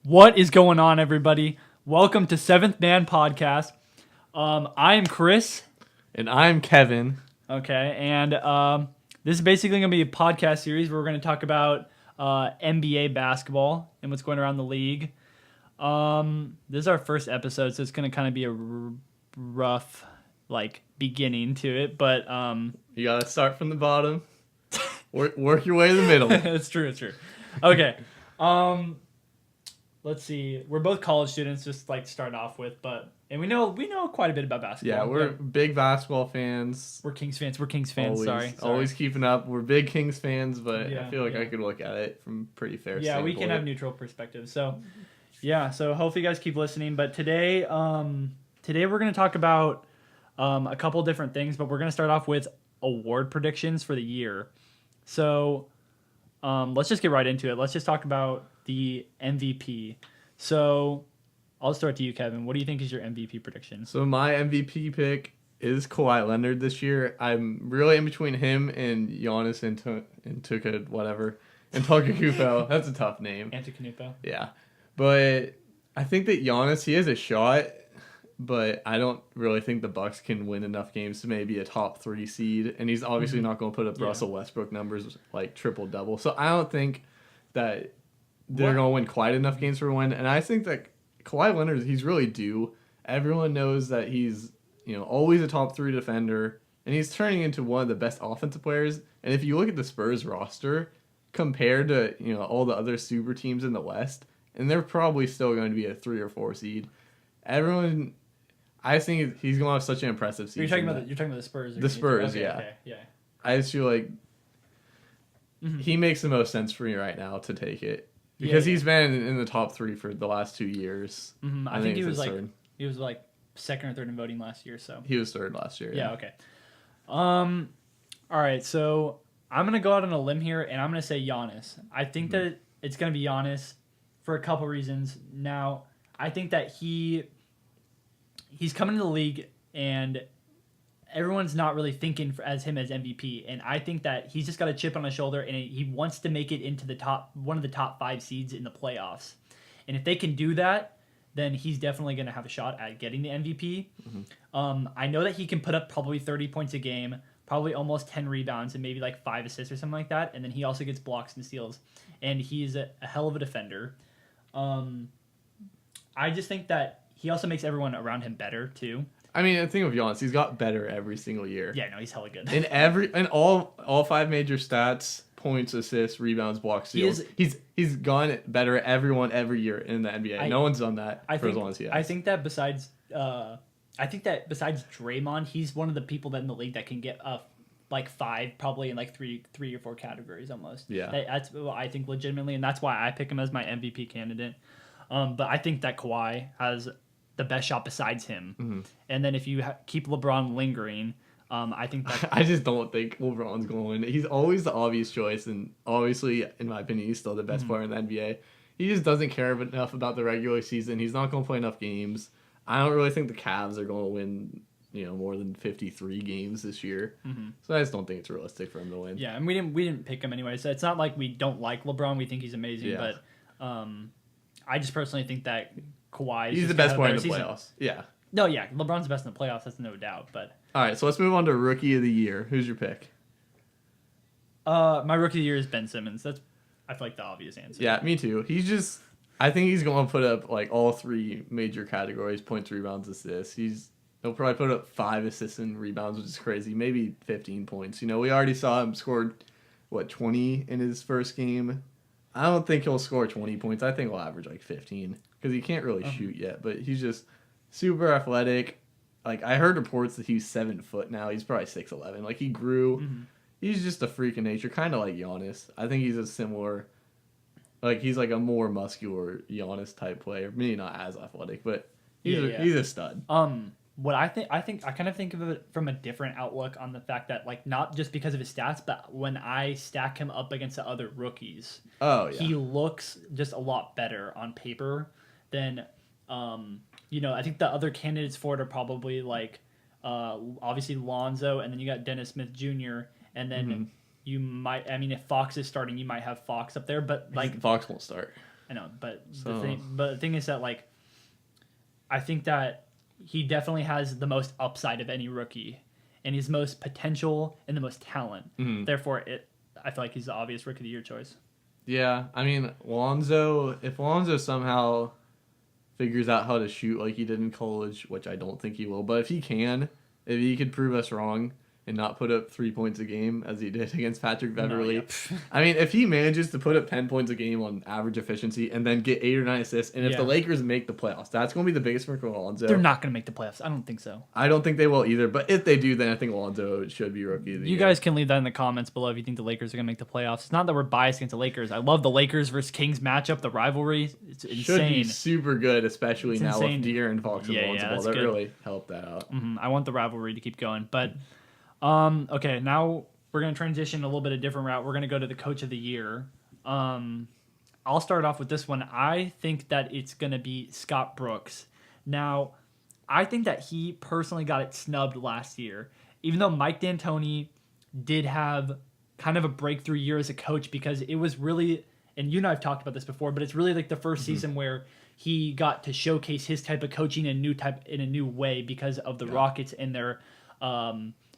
What is going on, everybody? Welcome to Seventh Man Podcast. I am Chris. And I'm Kevin. Okay, and this is basically going to be a podcast series where we're going to talk about NBA basketball and what's going around the league. This is our first episode, so it's going to kind of be a rough, beginning to it. But You gotta start from the bottom, work your way to the middle. it's true. Okay. Let's see. We're both college students, just starting off with, and we know quite a bit about basketball. Yeah, we're big basketball fans. We're Kings fans. Always, Sorry. always keeping up. We're big Kings fans, but Yeah, I feel like yeah. I could look at it from pretty fair. Yeah, we can have standpoint. neutral perspectives. So, yeah. So hopefully you guys keep listening. But today we're going to talk about a couple different things. But we're going to start off with award predictions for the year. So, let's just get right into it. Let's just talk about the MVP. So, I'll start to you, Kevin. What do you think is your MVP prediction? So my MVP pick is Kawhi Leonard this year. I'm really in between him and Giannis and Tuka whatever and Antetokounmpo. That's a tough name. Antetokounmpo. Yeah, but I think that Giannis, he has a shot, but I don't really think the Bucks can win enough games to maybe a top 3 seed, and he's obviously not going to put up Yeah. Russell Westbrook numbers like triple double. So I don't think that they're What? going to win quite enough games for a win, and I think that Kawhi Leonard, he's really due. Everyone knows that he's always a top 3 defender, and he's turning into one of the best offensive players. And if you look at the Spurs roster compared to all the other super teams in the West, and they're probably still going to be a 3 or 4 seed. Everyone, I think he's going to have such an impressive season. You're talking about the Spurs. The Spurs, okay, yeah. Okay, yeah. I just feel like Mhm. he makes the most sense for me right now to take it because Yeah. he's been in the top 3 for the last 2 years. I think he it's was his third. second or third in voting last year. So He was third last year. yeah, okay. All right. So I'm gonna go out on a limb here, and I'm gonna say Giannis. I think that it's gonna be Giannis for a couple reasons. Now, I think that he's coming to the league, and everyone's not really thinking as him as MVP. And I think that he's just got a chip on his shoulder, and he wants to make it into one of the top 5 seeds in the playoffs. And if they can do that, then he's definitely going to have a shot at getting the MVP. I know that he can put up probably 30 points a game, probably almost 10 rebounds, and maybe 5 assists or something like that. And then he also gets blocks and steals. And he's a hell of a defender. I just think that he also makes everyone around him better, too. I mean, the thing with Giannis, he's got better every single year. Yeah, no, he's hella good. In all 5 major stats, points, assists, rebounds, blocks, steals. He's gone better at everyone every year in the NBA. No one's done that as long as he has. I think that besides Draymond, he's one of the people that in the league that can get 5 probably in three or 4 categories almost. Yeah. That's what I think legitimately, and that's why I pick him as my MVP candidate. But I think that Kawhi has the best shot besides him. Mm-hmm. And then if you keep LeBron lingering, I think that I just don't think LeBron's going to win. He's always the obvious choice, and obviously, in my opinion, he's still the best player in the NBA. He just doesn't care enough about the regular season. He's not going to play enough games. I don't really think the Cavs are going to win, more than 53 games this year. So I just don't think it's realistic for him to win. yeah, and we didn't pick him anyway, so it's not like we don't like LeBron. We think he's amazing, Yeah. but I just personally think that Kawhi is He's just the best gonna player have in a the better playoffs. Yeah. No, yeah, LeBron's the best in the playoffs. That's no doubt. But All right, so let's move on to Rookie of the Year. Who's your pick? my rookie of the year is Ben Simmons. That's I feel like the obvious answer. Yeah, me too. I think he's going to put up all 3 major categories: points, rebounds, assists. He'll probably put up 5 assists and rebounds, which is crazy. Maybe 15 points. We already saw him scored 20 in his first game. I don't think he'll score 20 points. I think he'll average 15 because he can't really shoot yet. But he's just super athletic. I heard reports that he's 7 foot now. He's probably 6'11". He grew. He's just a freak of nature, kind of like Giannis. I think he's a similar. He's a more muscular Giannis type player. Maybe not as athletic, but he's a stud. What I kind of think of it from a different outlook on the fact that not just because of his stats, but when I stack him up against the other rookies, Oh yeah. he looks just a lot better on paper than I think the other candidates for it are probably obviously Lonzo, and then you got Dennis Smith Jr., and then you might, if Fox is starting, you might have Fox up there, but Fox won't start. I know, but So- the thing is that like, I think that he definitely has the most upside of any rookie, and he's most potential and the most talent. Mhm. Therefore, I feel like he's the obvious rookie of the year choice. Yeah, I mean, if Lonzo somehow figures out how to shoot like he did in college, which I don't think he will, but if he can, if he could prove us wrong and not put up 3 points a game as he did against Patrick Beverly. No, I mean, if he manages to put up 10 points a game on average efficiency and then get 8 or 9 assists, and if Yeah. the Lakers make the playoffs, that's going to be the biggest for Lonzo. They're not going to make the playoffs. I don't think so. I don't think they will either, but if they do, then I think Lonzo should be rookie of the You year. guys can leave that in the comments below if you think the Lakers are going to make the playoffs. It's not that we're biased against the Lakers. I love the Lakers versus Kings matchup, the rivalry. It's should be insane. super good, especially It's now insane. with De'Aaron Fox and Yeah, Lonzo Ball. that's That good. really helped that out. I want the rivalry to keep going. But okay, now we're going to transition a little bit of different route. We're going to go to the coach of the year. I'll start off with this one. I think that it's going to be Scott Brooks. Now, I think that he personally got it snubbed last year, even though Mike D'Antoni did have kind of a breakthrough year as a coach, because it was really, and you and I have talked about this before, but it's really like the first season where he got to showcase his type of coaching in a new way because of the Rockets and their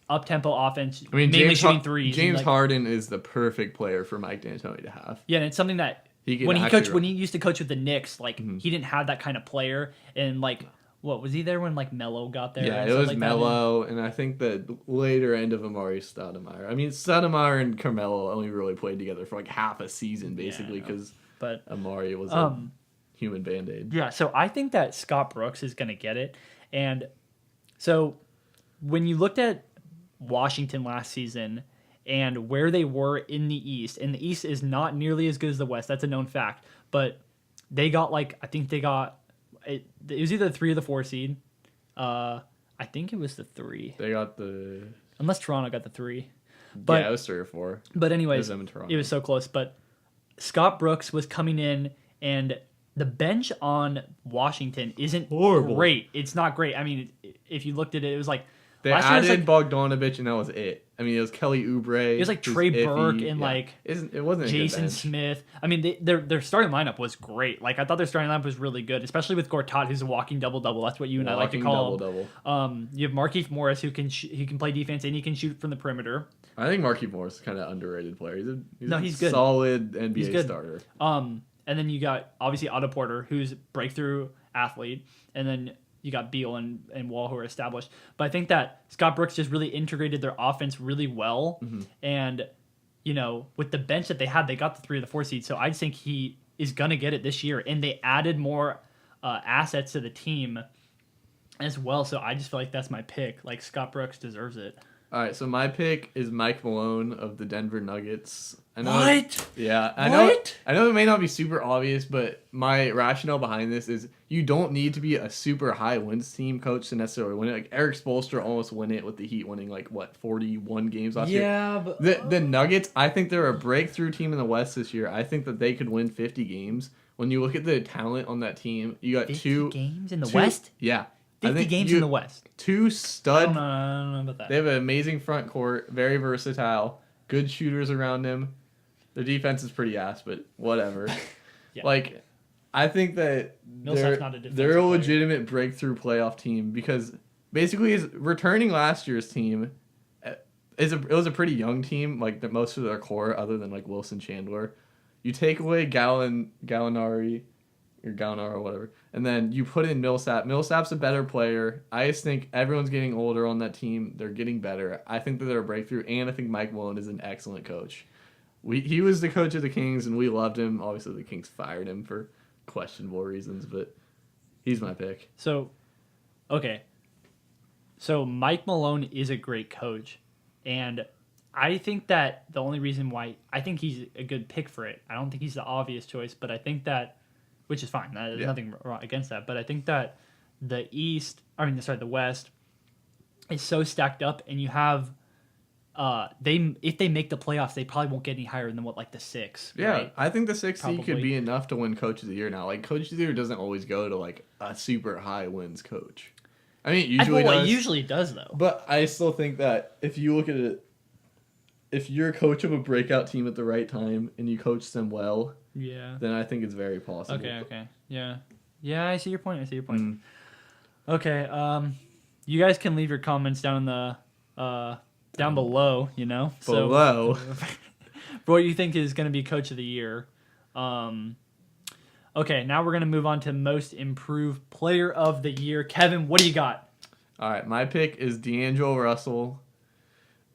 up tempo offense, I mean, mainly James, shooting threes. and, James like, Harden is the perfect player for Mike D'Antoni to have. yeah, and it's something that He can when he actually coached, when he used to coach with the Knicks, like he didn't have that kind of player. And like, what was he there when like Melo got there? Yeah, and it stuff was like that? Melo, and I think the later end of Amari Stoudemire. I mean, Stoudemire and Carmelo only really played together for like half a season, basically, know. because But Amari was a human Band-Aid. yeah, so I think that Scott Brooks is going to get it. And so when you looked at Washington last season and where they were in the East, and the East is not nearly as good as the West. That's a known fact. But they got it was either the 3 or the 4 seed. I think it was the 3, They got the... unless Toronto got the 3. But yeah, it was 3 or 4. But It anyways, was them in Toronto. it was so close. But Scott Brooks was coming in, and the bench on Washington isn't Horrible. great. It's not great. I mean, if you looked at it, it was like They last year it was added like Bogdanovich, and that was it. I mean, it was Kelly Oubre. It was like who's Trey iffy. Burke and, Yeah. like, It wasn't a good Jason bench. Smith. I mean, their starting lineup was great. Like I thought their starting lineup was really good, especially with Gortat, who's a walking double-double. That's what you and I like to Walking call him. double-double. You have Markieff Morris, who can play defense and he can shoot from the perimeter. I think Markieff Morris is kind of underrated player. He's good. Solid NBA He's good. starter. And then you got obviously Otto Porter, who's a breakthrough athlete, and then you got Beal and Wall, who are established. But I think that Scott Brooks just really integrated their offense really well, and with the bench that they had, they got the 3 or the 4 seed. So I just think he is gonna get it this year, and they added more assets to the team as well. So I just feel like that's my pick. Like Scott Brooks deserves it. All right, so my pick is Mike Malone of the Denver Nuggets. I know, What? Yeah, What? I know it may not be super obvious, but my rationale behind this is you don't need to be a super high wins team coach to necessarily win it. Like Eric Spoelstra almost won it with the Heat winning 41 games last year. Yeah, but The Nuggets, I think they're a breakthrough team in the West this year. I think that they could win 50 games. When you look at the talent on that team, you got 50 games in the two- West. Yeah. I 50 think games in the West. 2 I stud. don't know about that. They have an amazing front court, very versatile, good shooters around him. Their defense is pretty ass, but whatever. Yeah. I think that Millsap's not a defensive they're a player. legitimate breakthrough playoff team because basically is returning last year's team. It was a pretty young team, like most of their core, other than like Wilson Chandler. You take away Gallinari or whatever, and then you put in Millsap. Millsap's a better player. I just think everyone's getting older on that team. They're getting better. I think that they're a breakthrough, and I think Mike Malone is an excellent coach. He was the coach of the Kings, and we loved him. Obviously, the Kings fired him for questionable reasons, but he's my pick. So, okay. So Mike Malone is a great coach, and I think that the only reason why I think he's a good pick for it, I don't think he's the obvious choice, but I think that, which is fine, there's nothing wrong against that, but I think that the West is so stacked up, and you have if they make the playoffs, they probably won't get any higher than the 6. Yeah, right? I think the 6th seed could Probably. be enough to win Coach of the Year now. Like, Coach of the Year doesn't always go to, a super high wins coach. I mean, it usually does. It usually does, though. But I still think that if you look at it, if you're a coach of a breakout team at the right time and you coach them well, Yeah. then I think it's very possible. Okay. Yeah. Yeah, I see your point. Mm. Okay. You guys can leave your comments down in the down below. Below. So, for what you think is going to be Coach of the Year. Okay, now we're going to move on to Most Improved Player of the Year. Kevin, what do you got? All right, my pick is D'Angelo Russell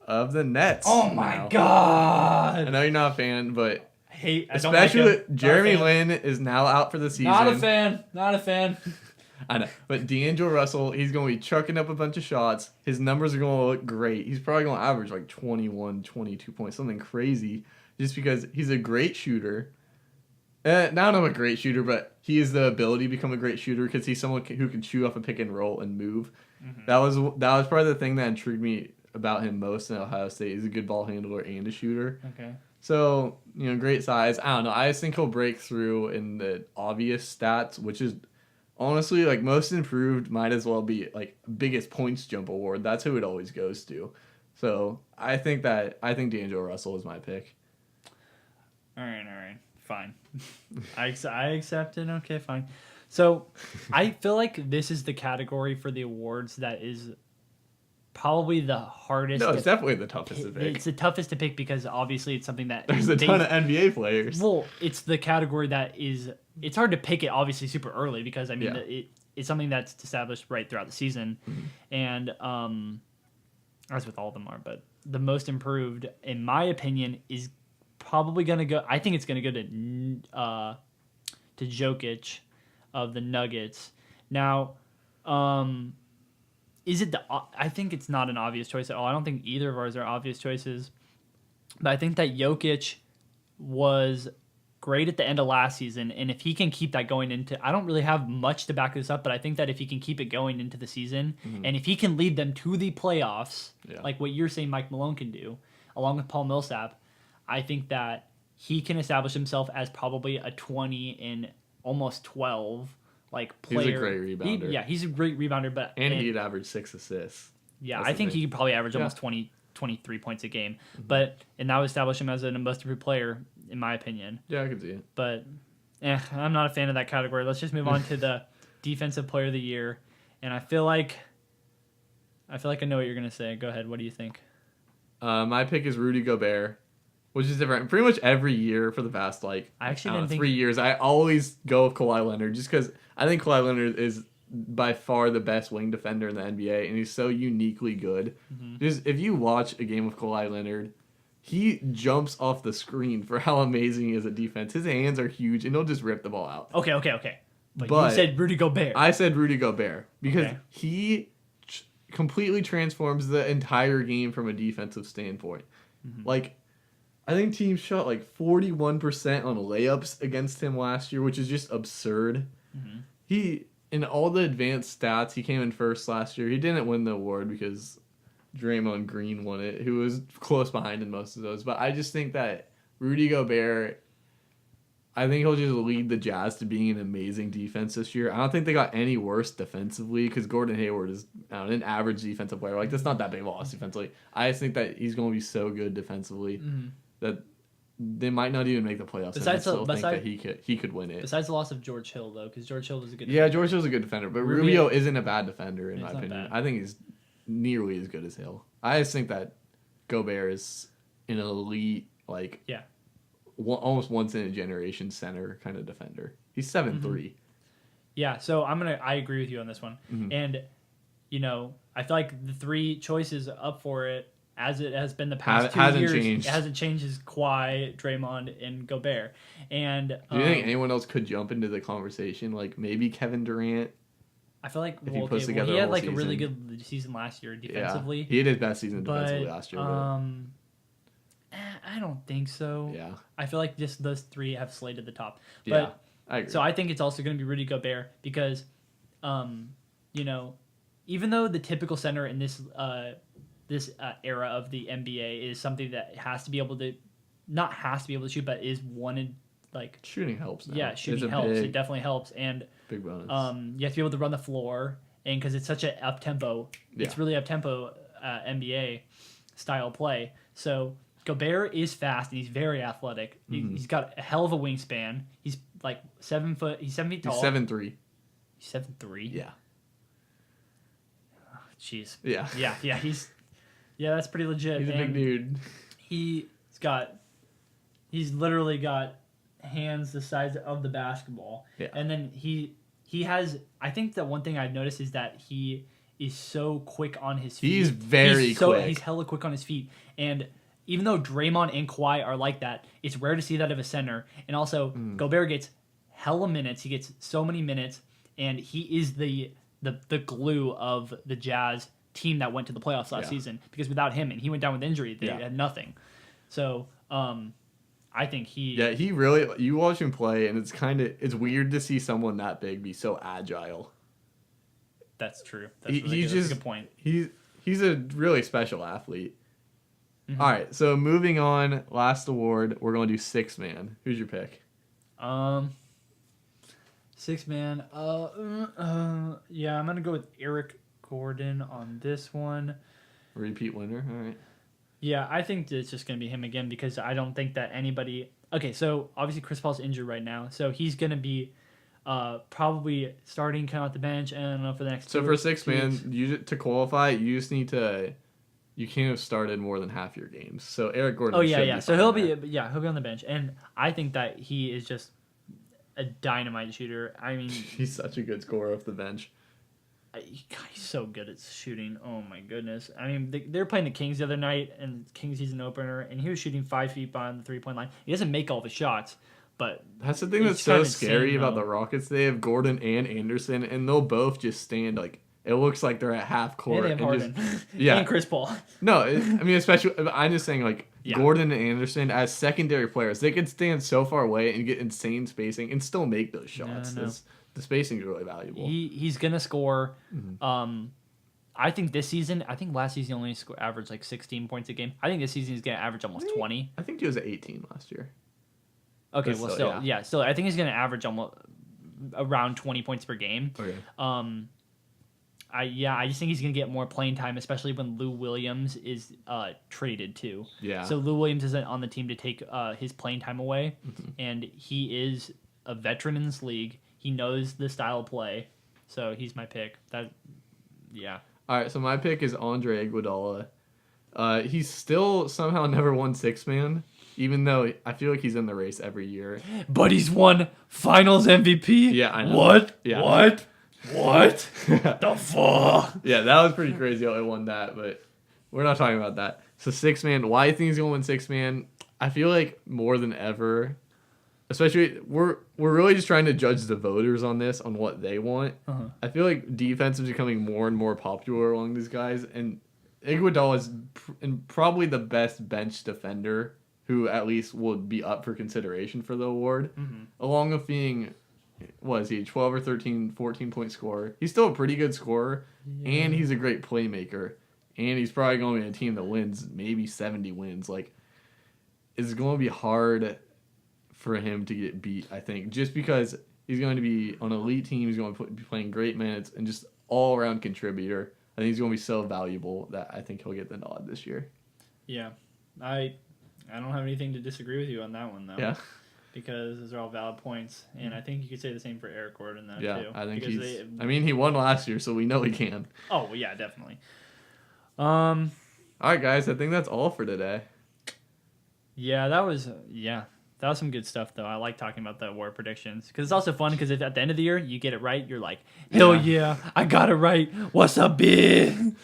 of the Nets. Oh my now. God! I know you're not a fan, but I don't especially like him. with Jeremy Lin is now out for the season. Not a fan. I know, but D'Angelo Russell, he's going to be chucking up a bunch of shots. His numbers are going to look great. He's probably going to average like 21, 22 points, something crazy, just because he's a great shooter. Not a great shooter, but he has the ability to become a great shooter because he's someone who can shoot off a pick and roll and move. Mm-hmm. That was probably the thing that intrigued me about him most in Ohio State. He's a good ball handler and a shooter. Okay. So, great size. I don't know. I just think he'll break through in the obvious stats, which is honestly, like, most improved might as well be, like, biggest points jump award. That's who it always goes to. So, I think D'Angelo Russell is my pick. All right. Fine. I accept it. Okay, fine. So, I feel like this is the category for the awards that is probably the hardest. No, it's definitely the toughest to pick. It's the toughest to pick because obviously it's something that there's a ton of NBA players. Well, it's the category that is. It's hard to pick it obviously super early because it's something that's established right throughout the season, and as with all of them are. But the most improved, in my opinion, is probably gonna go. I think it's gonna go to Jokic of the Nuggets. Now, is it I think it's not an obvious choice at all. I don't think either of ours are obvious choices. But I think that Jokic was great at the end of last season, and if he can keep that going into... I don't really have much to back this up, but I think that if he can keep it going into the season, and if he can lead them to the playoffs, like what you're saying Mike Malone can do, along with Paul Millsap, I think that he can establish himself as probably a 20 and almost 12 player. He's a great rebounder. He's a great rebounder, but he'd average 6 assists. Yeah, I think he could probably average almost 23 points a game. And that would establish him as a most improved player, in my opinion. Yeah, I could see it. But I'm not a fan of that category. Let's just move on to the Defensive Player of the Year. And I feel like I know what you're gonna say. Go ahead. What do you think? My pick is Rudy Gobert, which is different. Pretty much every year for the past I actually didn't think 3 years, I always go with Kawhi Leonard just because I think Kawhi Leonard is by far the best wing defender in the NBA, and he's so uniquely good. Just if you watch a game of Kawhi Leonard, he jumps off the screen for how amazing he is at defense. His hands are huge, and he'll just rip the ball out. Okay. But you said Rudy Gobert. I said Rudy Gobert because he completely transforms the entire game from a defensive standpoint. I think teams shot 41% on layups against him last year, which is just absurd. He, in all the advanced stats, he came in first last year. He didn't win the award because Draymond Green won it, who was close behind in most of those. But I just think that Rudy Gobert, I think he'll just lead the Jazz to being an amazing defense this year. I don't think they got any worse defensively because Gordon Hayward is an average defensive player. That's not that big of a loss defensively. I just think that he's going to be so good defensively that they might not even make the playoffs. I still think that he could win it. Besides the loss of George Hill, though, because George Hill was a good defender. Yeah, George Hill's a good defender, but Rubio isn't a bad defender, in my opinion. I think he's nearly as good as Hill. I just think that Gobert is an elite, almost once-in-a-generation center kind of defender. He's 7'3". Yeah, so I agree with you on this one. And, I feel like the three choices up for it, as it has been the past 2 years, changed. It hasn't changed. Is Kawhi, Draymond, and Gobert. And do you think anyone else could jump into the conversation? Like maybe Kevin Durant? I feel like he had a really good season last year defensively. Yeah, he had his best season defensively last year. I don't think so. Yeah, I feel like just those three have slated the top. Yeah, I agree. So I think it's also going to be Rudy Gobert because, even though the typical center in this era of the NBA is something that has to be able to, not has to be able to shoot, but is wanted. Shooting helps now. Yeah, shooting helps. It definitely helps, and big bonus. You have to be able to run the floor, and because it's such an up tempo, it's really up tempo NBA style play. So Gobert is fast and he's very athletic. He's got a hell of a wingspan. He's like 7 foot. He's 7 feet tall. He's 7'3". He's 7'3". Yeah. Jeez. Yeah. Yeah. That's pretty legit. He's a big dude. He's literally got hands the size of the basketball. Yeah. And then he has. I think the one thing I've noticed is that he is so quick on his feet. He's very quick. He's hella quick on his feet. And even though Draymond and Kawhi are like that, it's rare to see that of a center. And also, Gobert gets hella minutes. He gets so many minutes, and he is the glue of the Jazz team that went to the playoffs last season. Because without him, and he went down with injury, they had nothing. So, I think he... Yeah, he really... You watch him play, and it's weird to see someone that big be so agile. That's true. That's a good point. He's a really special athlete. All right, so moving on, last award, we're going to do six man. Who's your pick? Six man. Yeah, I'm gonna go with Eric Gordon on this one. Repeat winner. All right. Yeah, I think it's just gonna be him again because I don't think that anybody. Okay, so obviously Chris Paul's injured right now, so he's gonna be probably starting kind of at the bench. And I don't know for the next. So for six man, to qualify, you just need to. You can't have started more than half your games. So Eric Gordon. Oh yeah. So he'll be on the bench, and I think that he is just a dynamite shooter. I mean, he's such a good scorer off the bench. He's so good at shooting. Oh my goodness. I mean, they were playing the Kings the other night, and Kings season opener, and he was shooting 5 feet behind the 3-point line. He doesn't make all of his shots, but that's the thing that's so scary about the Rockets. They have Gordon and Anderson, and they'll both just stand like. It looks like they're at half court. And they have Harden. Yeah. And Chris Paul. No, I mean, especially, I'm just saying, like, Gordon and Anderson, as secondary players, they can stand so far away and get insane spacing and still make those shots. No. The spacing is really valuable. He's going to score. I think last season he only averaged like 16 points a game. I think this season he's going to average almost 20. I think he was at 18 last year. Okay, well, still. I think he's going to average almost around 20 points per game. Okay. I just think he's going to get more playing time, especially when Lou Williams is traded too. Yeah. So Lou Williams isn't on the team to take his playing time away, and he is a veteran in this league. He knows the style of play, so he's my pick. All right, so my pick is Andre Iguodala. He's still somehow never won six man, even though I feel like he's in the race every year. But he's won Finals MVP. Yeah, I know. What? Yeah. What? The fuck? Yeah, that was pretty crazy how I won that, but we're not talking about that. So six man, why do you think he's gonna win six man? I feel like more than ever, especially we're really just trying to judge the voters on this, on what they want. I feel like defense is becoming more and more popular among these guys, and Iguodala is probably the best bench defender who at least will be up for consideration for the award, along with being. Was he 12 or 13, 14-point scorer? He's still a pretty good scorer, and he's a great playmaker, and he's probably going to be a team that wins maybe 70 wins. Like, it's going to be hard for him to get beat, I think, just because he's going to be on an elite team. He's going to be playing great minutes and just all-around contributor. I think he's going to be so valuable that I think he'll get the nod this year. Yeah, I don't have anything to disagree with you on that one, though. Yeah. Because those are all valid points, and I think you could say the same for Eric Gordon, though, too. Yeah, I think he won last year, so we know he can. Oh, yeah, definitely. All right, guys, I think that's all for today. Yeah, that was some good stuff, though. I like talking about the award predictions, because it's also fun, because if at the end of the year you get it right, you're like, hell yeah, I got it right. What's up, big?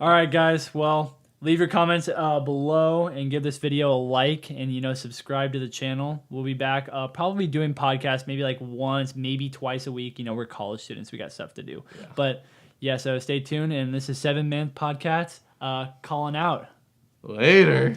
All right, guys, well... Leave your comments below and give this video a like and, subscribe to the channel. We'll be back probably doing podcasts maybe like once, maybe twice a week. We're college students. We got stuff to do. Yeah. But, so stay tuned. And this is 7 Man Podcast calling out. Later.